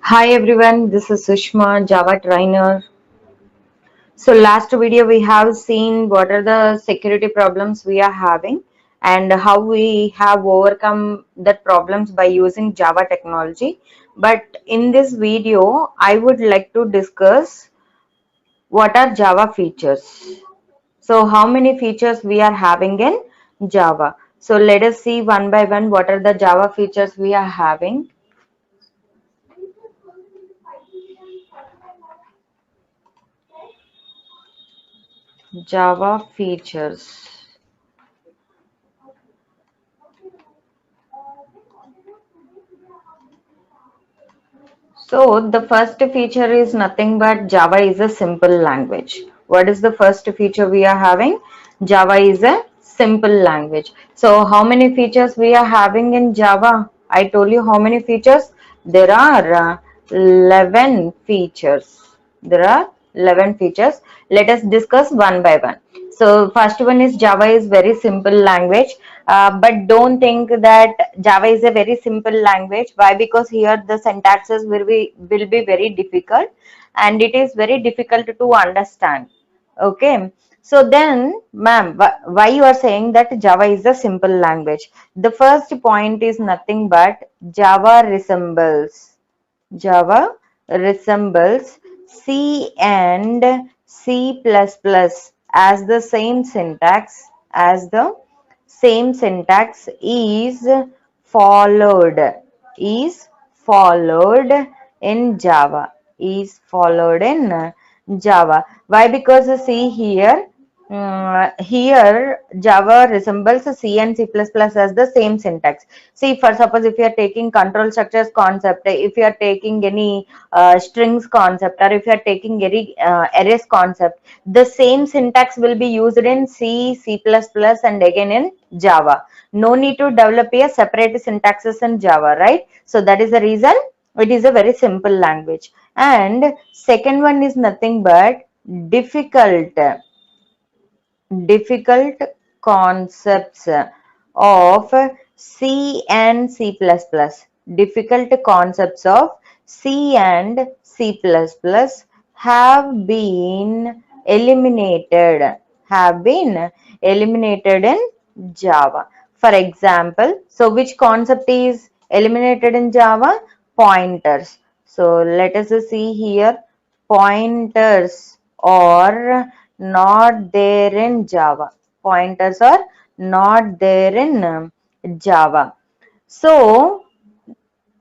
Hi everyone, this is Sushma, Java trainer. So last video we have seen what are the security problems we are having and how we have overcome that problems by using Java technology. But in this video, I would like to discuss what are Java features. So how many features we are having in Java. So let us see one by one what are the Java features we are having. Java features. So the first feature is nothing but Java is a simple language. What is the first feature we are having? Java is a simple language. So how many features we are having in Java? I told you how many features? There are 11 features. There are 11 features. Let us discuss one by one. So first one is Java is very simple language, but don't think that Java is a very simple language. Why? Because here the syntaxes will be very difficult, and it is very difficult to understand. Okay. So then, ma'am, why you are saying that Java is a simple language? The first point is nothing but Java resembles C and C++ as the same syntax followed is followed in Java is followed in Java. Why? Because see here Java resembles C and C++ as the same syntax. See, for suppose if you are taking control structures concept, if you are taking any strings concept, or if you are taking any arrays concept, the same syntax will be used in C, C++, and again in Java. No need to develop a separate syntaxes in Java, right? So that is the reason it is a very simple language. And second one is nothing but difficult difficult concepts of C and C++. Difficult concepts of C and C++ have been eliminated have been eliminated in Java. For example, so which concept is eliminated in Java? Pointers. So let us see here. Pointers or not there in Java. Pointers are not there in Java. So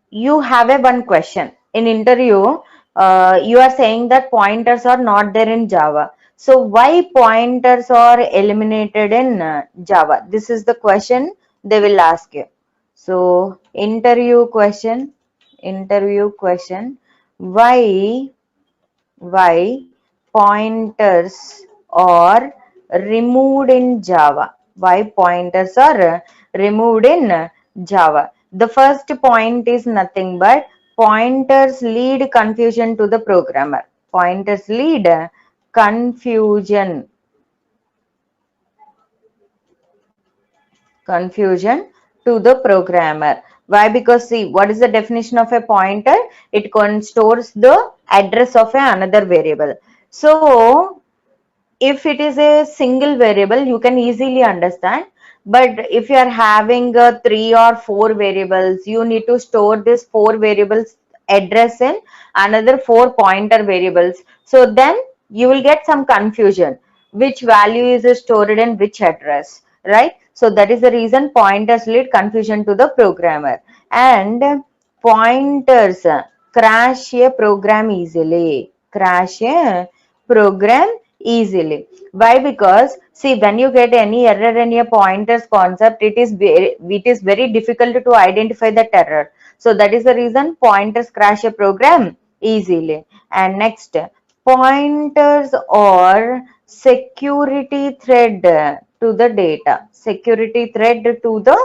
you have a one question in interview. You are saying that pointers are not there in Java. So why pointers are eliminated in Java? This is the question they will ask you. So interview question. Why why pointers are removed in Java? Why pointers are removed in Java? The first point is nothing but pointers lead confusion to the programmer. Pointers lead confusion confusion to the programmer. Why? Because see, what is the definition of a pointer? It stores the address of another variable. So if it is a single variable, you can easily understand. But if you are having three or four variables, you need to store this four variables address in another four pointer variables. So then you will get some confusion. Which value is stored in which address, right? So that is the reason pointers lead confusion to the programmer. And pointers crash a program easily. Crash a program easily. Why? Because see, when you get any error in a pointers concept, it is very difficult to identify that error. So that is the reason pointers crash a program easily. And next, pointers or security thread to the data. Security thread to the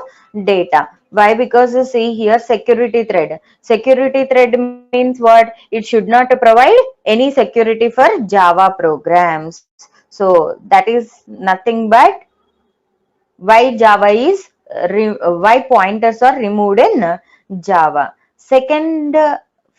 data. Why? Because you see here security thread. Security thread means what? It should not provide any security for Java programs. So that is nothing but why Java is why pointers are removed in Java. Second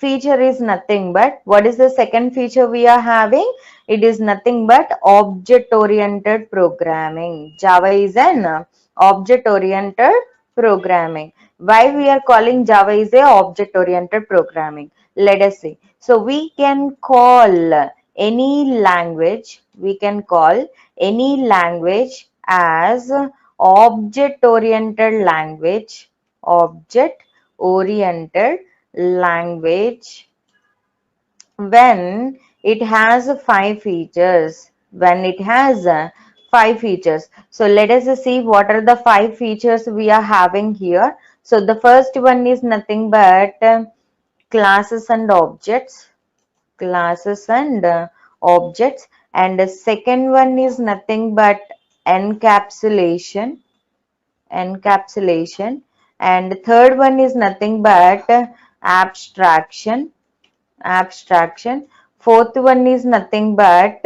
feature is nothing but, what is the second feature we are having? It is nothing but object oriented programming. Java is an object oriented programming. Why we are calling Java is a object oriented programming? Let us see. So we can call any language, as object oriented language when it has five features. So let us see what are the five features we are having here. So the first one is nothing but classes and objects, and the second one is nothing but encapsulation, and the third one is nothing but abstraction, fourth one is nothing but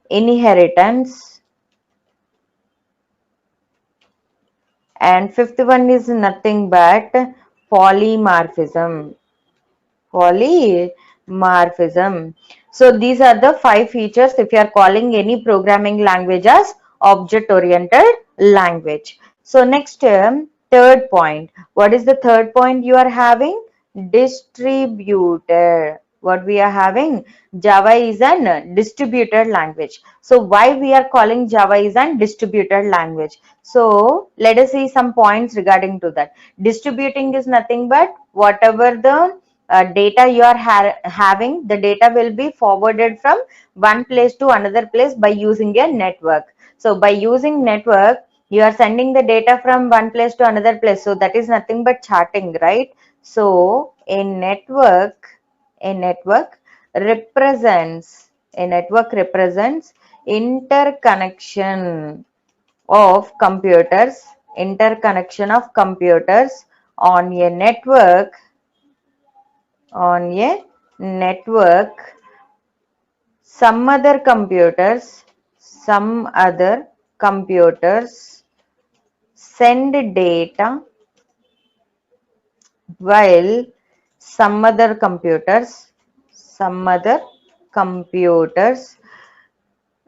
inheritance, and fifth one is nothing but polymorphism. polymorphism. So these are the five features if you are calling any programming language as object oriented language. So next, third point. What is the third point you are having? Distributed. What we are having? Java is an distributed language. So why we are calling Java is an distributed language? So let us see some points regarding to that. Distributing is nothing but whatever the data you are having, the data will be forwarded from one place to another place by using a network. So by using network, you are sending the data from one place to another place. So that is nothing but charting, right? So a network represents interconnection of computers, on a network. Some other computers send data, while some other computers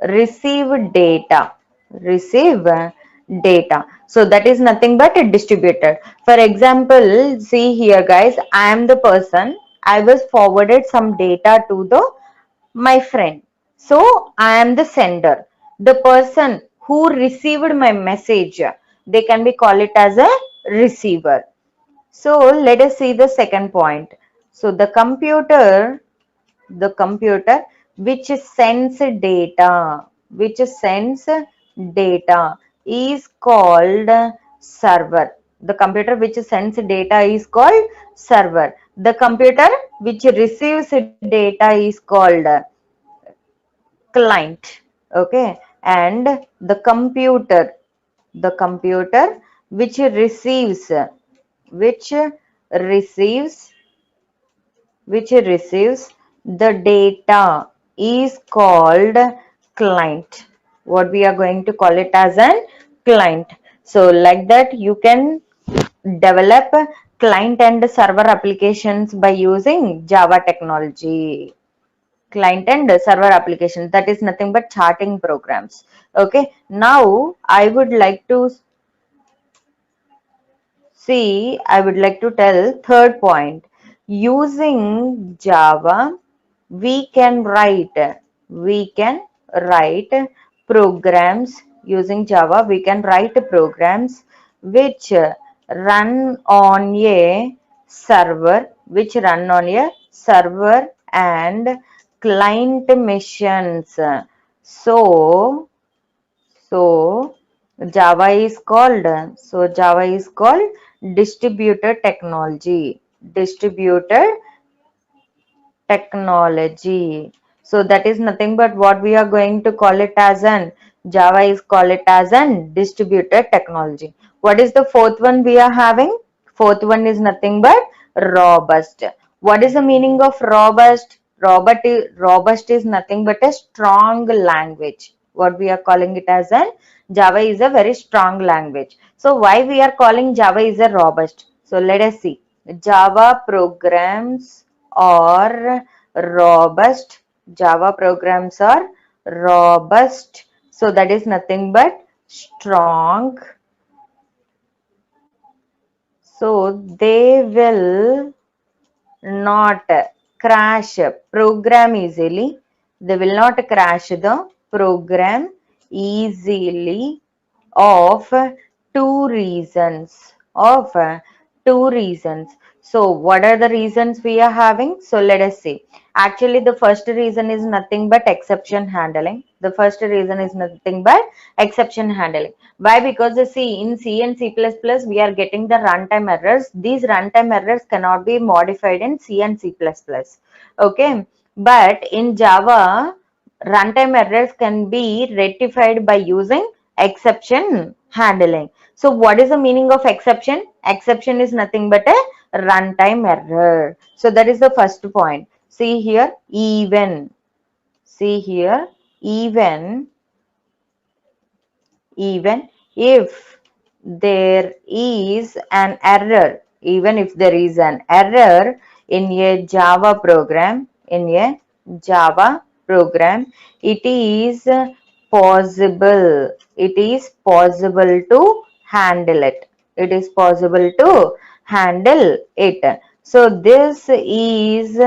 receive data. So that is nothing but a distributed. For example, see here guys, I am the person, I was forwarded some data to the my friend. So I am the sender. The person who received my message, they can be call it as a receiver. So let us see the second point. So the computer which sends data is called server. The computer which sends data is called server. The computer which receives data is called client. Okay, and the computer which receives the data is called client. What we are going to call it as an client. So like that you can develop client and server applications by using Java technology. Client and server applications, that is nothing but charting programs. Okay, now I would like to tell third point. Using Java, we can write programs. Using Java, we can write programs which run on a server and client machines. So so Java is called distributed technology. Distributed technology. So that is nothing but what we are going to call it as an Java is call it as an distributed technology. What is the fourth one we are having? Fourth one is nothing but robust. What is the meaning of robust? Robust is nothing but a strong language. What we are calling it as an Java is a very strong language. So why we are calling Java is a robust? So let us see. Java programs or robust. Java programs are robust. So that is nothing but strong. So they will not crash program easily. They will not crash the program easily of two reasons. Of two reasons. So what are the reasons we are having? So let us see. Actually, the first reason is nothing but exception handling. The first reason is nothing but exception handling. Why? Because see, in C and C++, we are getting the runtime errors. These runtime errors cannot be modified in C and C++. Okay. But in Java, runtime errors can be rectified by using exception handling. So what is the meaning of exception? Exception is nothing but a runtime error. So that is the first point. See here, even. See here, even if there is an error, even if there is an error in a Java program, it is possible to handle it. It is possible to handle it. So this is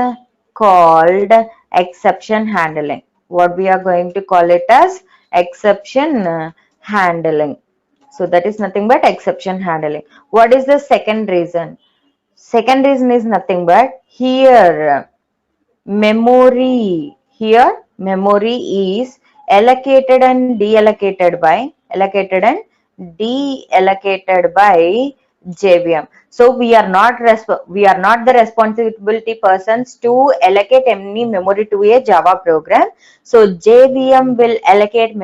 called exception handling. What we are going to call it as exception handling. So that is nothing but exception handling. What is the second reason? Second reason is nothing but here memory is allocated and deallocated by JVM. So we are not the responsibility persons to allocate any memory to a Java program. So JVM will allocate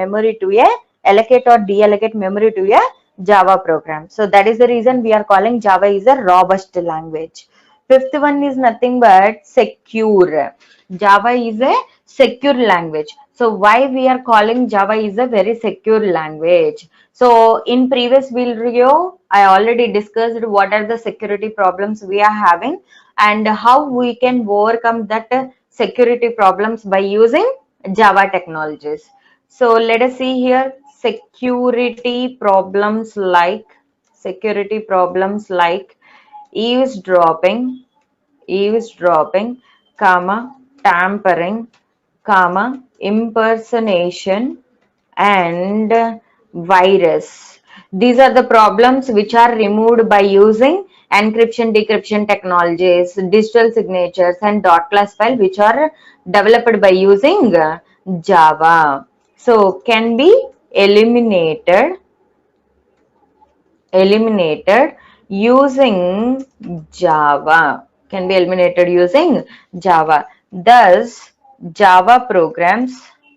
or deallocate memory to a Java program. So that is the reason we are calling Java is a robust language. Fifth one is nothing but secure. Java is a secure language. So why we are calling Java is a very secure language? So in previous video, I already discussed what are the security problems we are having and how we can overcome that security problems by using Java technologies. So let us see here security problems like eavesdropping, tampering, impersonation, and virus. These are the problems which are removed by using encryption, decryption technologies, digital signatures, and .class file which are developed by using Java. So can be eliminated using Java. Can be eliminated using Java. Thus,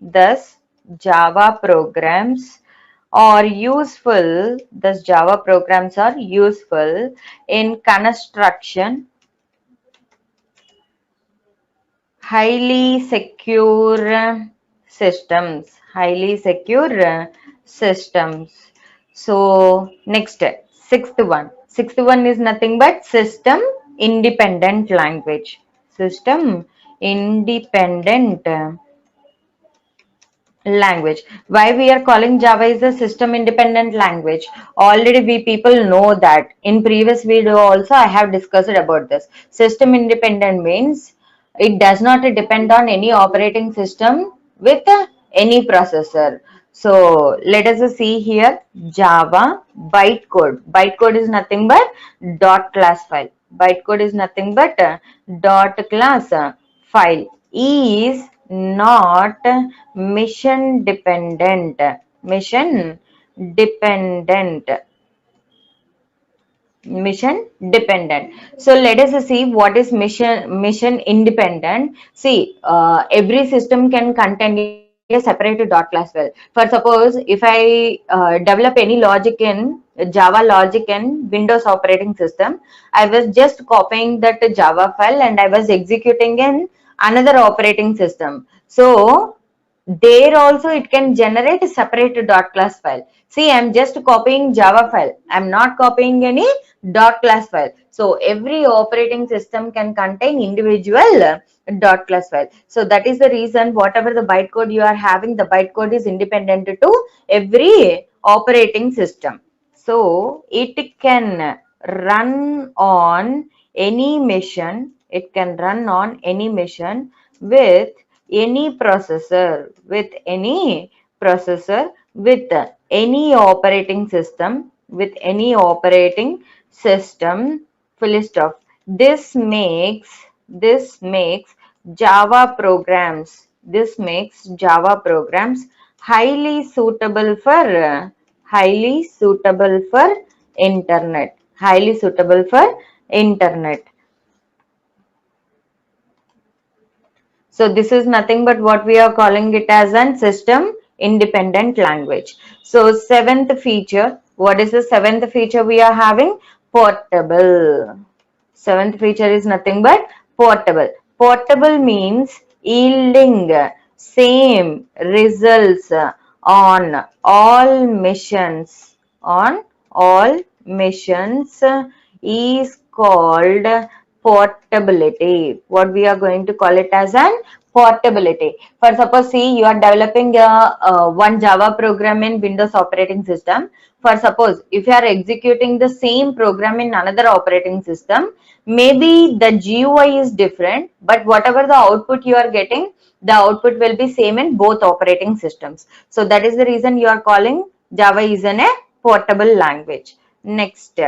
thus Java programs are useful. Thus, Java programs are useful in construction highly secure systems. So next, sixth one is nothing but system independent language. System independent language. Why we are calling Java is a system independent language? Already we people know that. In previous video also I have discussed about this. System independent means it does not depend on any operating system with any processor. So let us see here Java bytecode. Bytecode is nothing but dot class file. Bytecode is nothing but dot class file is not mission dependent. Dependent mission dependent. So let us see what is mission independent. See, every system can contain a separate dot class file. For suppose if I develop any logic in Java logic in Windows operating system, I was just copying that Java file and I was executing in another operating system. So there also it can generate a separate dot class file. See, I'm just copying Java file. I'm not copying any dot class file. So every operating system can contain individual dot class file. So that is the reason whatever the bytecode you are having, the bytecode is independent to every operating system. So it can run on any machine. It can run on any machine with any processor, with any operating system, full stop. This makes Java programs highly suitable for internet. So this is nothing but what we are calling it as an system independent language. So seventh feature, what is the seventh feature we are having? Portable. Seventh feature is nothing but portable. Portable means yielding same results on all missions. On all missions is called portability. What we are going to call it as an portability. For suppose, see, you are developing one Java program in Windows operating system. For suppose, if you are executing the same program in another operating system, maybe the GUI is different, but whatever the output you are getting, the output will be same in both operating systems. So that is the reason you are calling Java is a portable language. Next,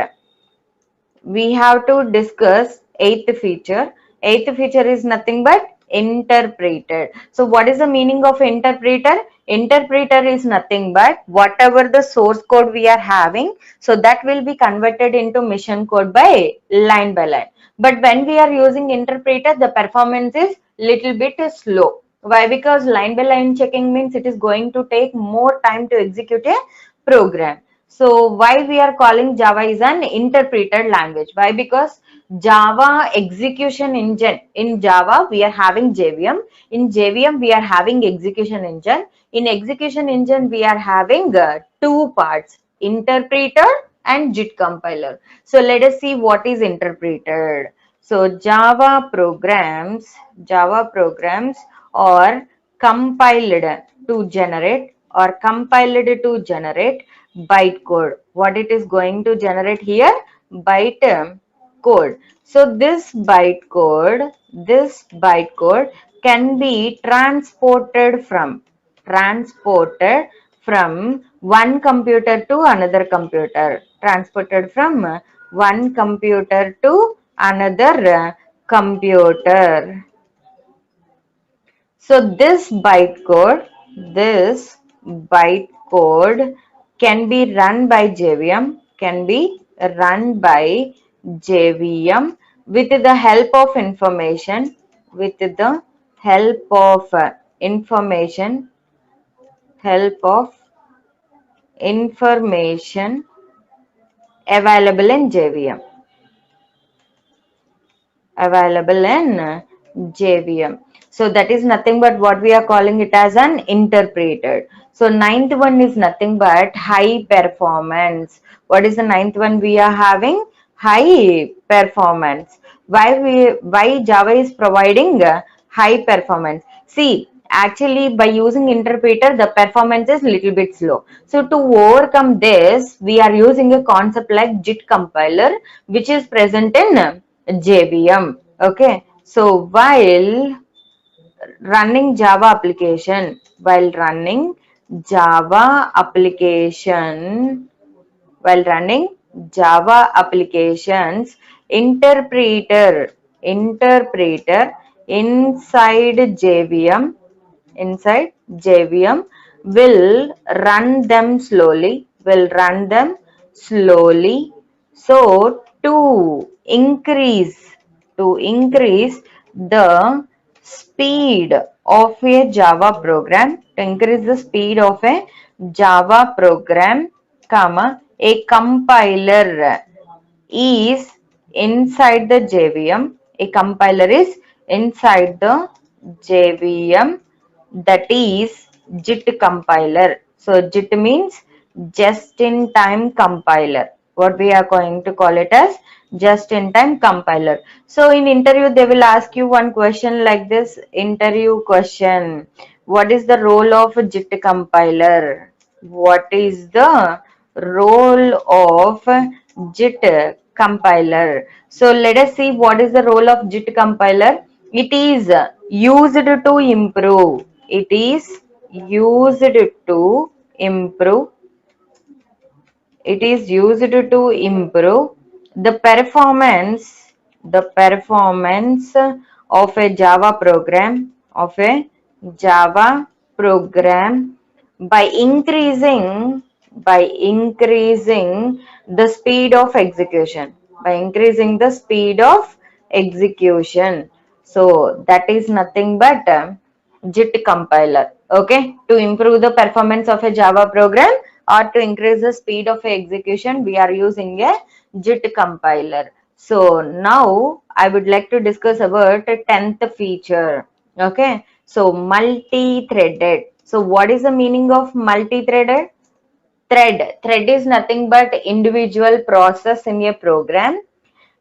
we have to discuss eighth feature. Eighth feature is nothing but interpreted. So what is the meaning of interpreter? Interpreter is nothing but whatever the source code we are having, so that will be converted into mission code by line. But when we are using interpreter, the performance is little bit slow. Why? Because line by line checking means it is going to take more time to execute a program. So why we are calling Java is an interpreted language? Why? Because Java execution engine. In Java, we are having JVM. In JVM, we are having execution engine. In execution engine, we are having two parts, interpreter and JIT compiler. So let us see what is interpreted. So Java programs are compiled to generate bytecode. What it is going to generate here? Byte code. So this bytecode can be transported from one computer to another computer. Transported from one computer to another computer. So this bytecode can be run by JVM with the help of information, with the help of information available in JVM. So that is nothing but what we are calling it as an interpreted. So ninth one is nothing but high performance. What is the ninth one we are having? High performance. Why Java is providing high performance? See, actually by using interpreter, the performance is little bit slow. So to overcome this, we are using a concept like JIT compiler, which is present in JVM. Okay, so Java application, while running Java applications, interpreter inside JVM will run them slowly. So to increase the speed of a Java program, comma, a compiler is inside the JVM. A compiler is inside the JVM, that is JIT compiler. So JIT means just-in-time compiler. What we are going to call it as just-in-time compiler. So in interview, they will ask you one question like this. Interview question. What is the role of a JIT compiler? What is the role of JIT compiler? So let us see what is the role of JIT compiler. It is used to improve. It is used to improve. It is used to improve the performance of a Java program by increasing the speed of execution, so that is nothing but JIT compiler. Okay, to improve the performance of a Java program or to increase the speed of execution, we are using a JIT compiler. So now I would like to discuss about a 10th feature. Okay, so multi-threaded. So what is the meaning of multi-threaded? Thread is nothing but individual process in a program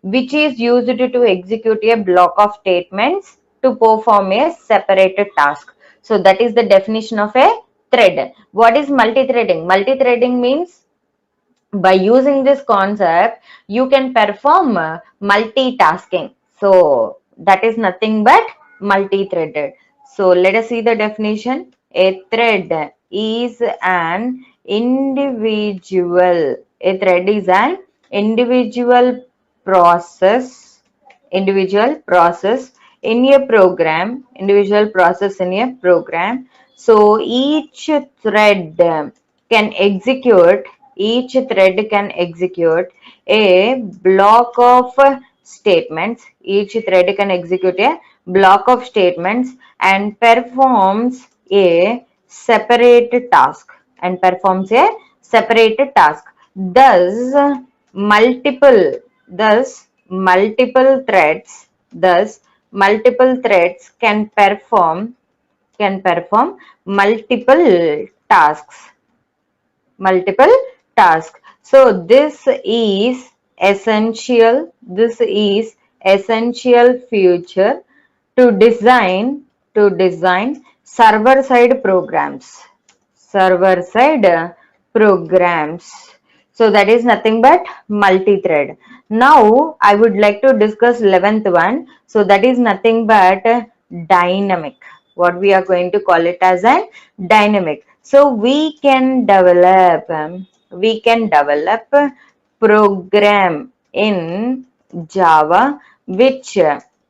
which is used to execute a block of statements to perform a separated task. So that is the definition of a thread. What is multi-threading? Multi-threading means by using this concept, you can perform multitasking. So that is nothing but multi-threaded. So let us see the definition. A thread is an individual. A thread is an individual process in a program. So can execute each thread can execute a block of statements. Each thread can execute a block of statements and performs a separate task thus multiple thus multiple threads can perform tasks multiple tasks. So this is essential feature to design server side programs. So that is nothing but multi-thread. Now I would like to discuss 11th one. So that is nothing but dynamic. What we are going to call it as a dynamic. So we can develop program in Java which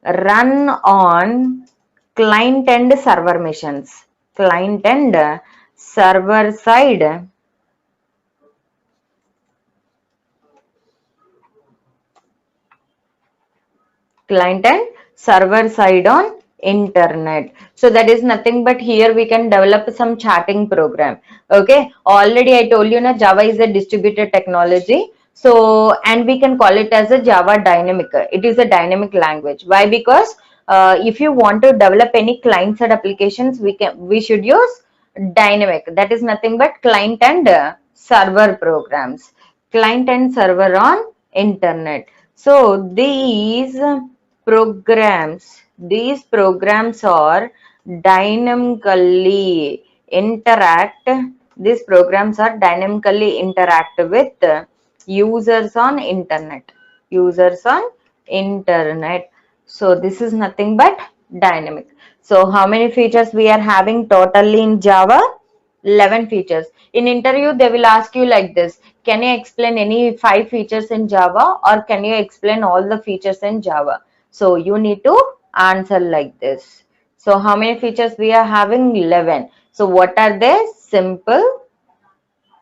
run on client and server machines. Client and server side client and server side on internet. So that is nothing but here we can develop some chatting program. Okay, already I told you na Java is a distributed technology. So and we can call it as a Java dynamic. It is a dynamic language. Why? Because if you want to develop any client side applications, we should use dynamic. That is nothing but client and server programs. Client and server on internet. So these programs are dynamically interact these programs are dynamically interact with users on internet. So this is nothing but dynamic. So how many features we are having totally in Java? 11 features. In interview, they will ask you like this. Can you explain any 5 features in Java or can you explain all the features in Java? So you need to answer like this. So how many features we are having? 11. So what are they? Simple,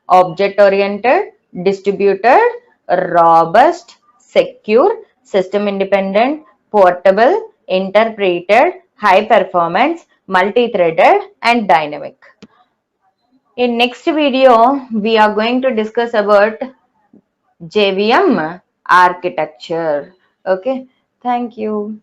object-oriented, distributed, robust, secure, system-independent, portable, interpreted, high performance, multi-threaded, and dynamic. In next video, we are going to discuss about JVM architecture. Okay, thank you.